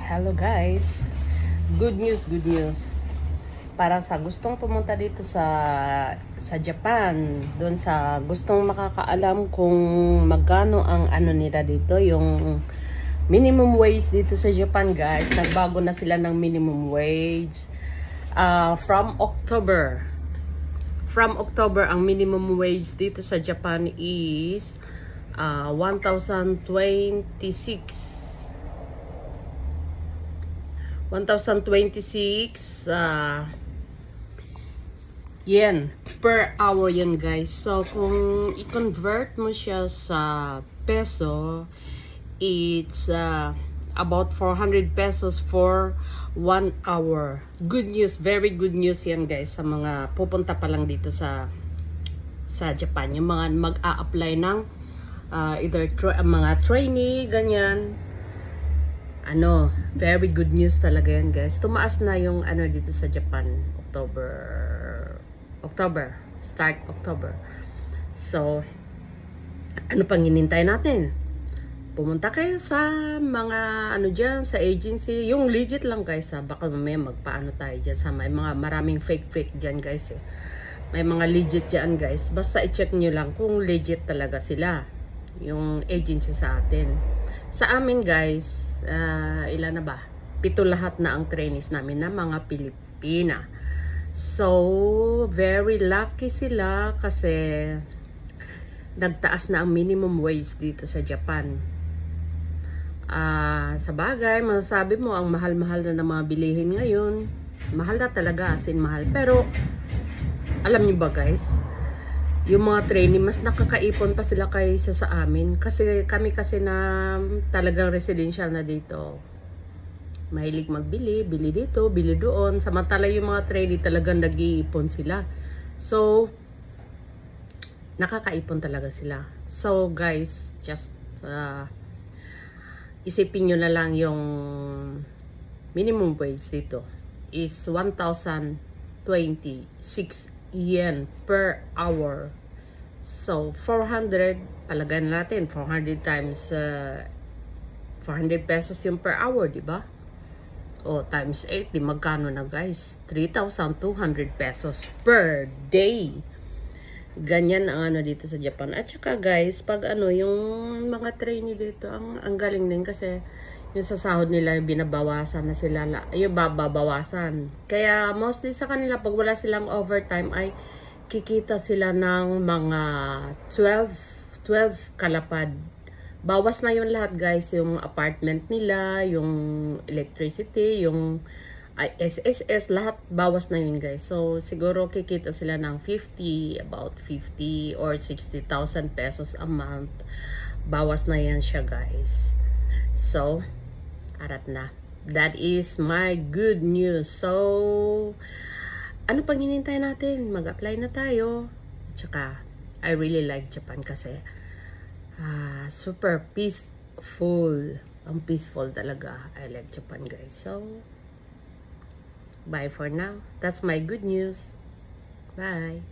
Hello guys, good news. Para sa gustong pumunta dito sa Japan, doon sa gustong makakaalam kung magkano ang ano nila dito, yung minimum wage dito sa Japan guys. Nagbago na sila ng minimum wage from October. Ang minimum wage dito sa Japan is 1,026 yen per hour yan guys. So kung i-convert mo siya sa peso, it's about 400 pesos for 1 hour. Good news, very good news yan guys sa mga pupunta pa lang dito sa Japan, yung mga mag-a-apply ng either mga trainee, ganyan. Very good news talaga yan guys. Tumaas na yung dito sa Japan, start October. So, ano pang hinintay natin? Pumunta kayo sa mga dyan, sa agency, yung legit lang guys baka mamaya magpaano tayo dyan sa may mga maraming fake dyan guys May mga legit dyan guys, basta i-check nyo lang kung legit talaga sila, yung agency sa atin. Sa amin guys, ilan na ba? 7 lahat na ang trainees namin na mga Pilipina. So, very lucky sila kasi nagtaas na ang minimum wage dito sa Japan. Sa bagay, masasabi mo, ang mahal-mahal na ng mga bilihin ngayon. Mahal na talaga, as in mahal. Pero, alam niyo ba guys, yung mga trainee, mas nakakaipon pa sila kaysa sa amin. Kasi kami na talagang residential na dito. Mahilig magbili, bili dito, bili doon. Samantala yung mga trainee talagang nag-iipon sila. So, nakakaipon talaga sila. So guys, just isipin nyo na lang yung minimum wage dito is 1,026 yen per hour. So, 400, palagay natin, 400 times 400 pesos yung per hour, di ba? O, times 8, di magkano na guys? 3,200 pesos per day. Ganyan ang dito sa Japan. At saka guys, pag yung mga trainee dito, ang galing din kasi yung sa sahod nila, yung binabawasan na sila, yung babawasan. Kaya mostly sa kanila, pag wala silang overtime, ay kikita sila ng mga 12 kalapad. Bawas na yung lahat guys, yung apartment nila, yung electricity, yung SSS, lahat bawas na yun guys. So siguro kikita sila ng about 50 or 60,000 pesos a month. Bawas na yan siya guys. So, arat na. That is my good news. So, ano pang hinintay natin? Mag-apply na tayo. At saka, I really like Japan kasi super peaceful. Ang peaceful talaga. I like Japan guys. So, bye for now. That's my good news. Bye.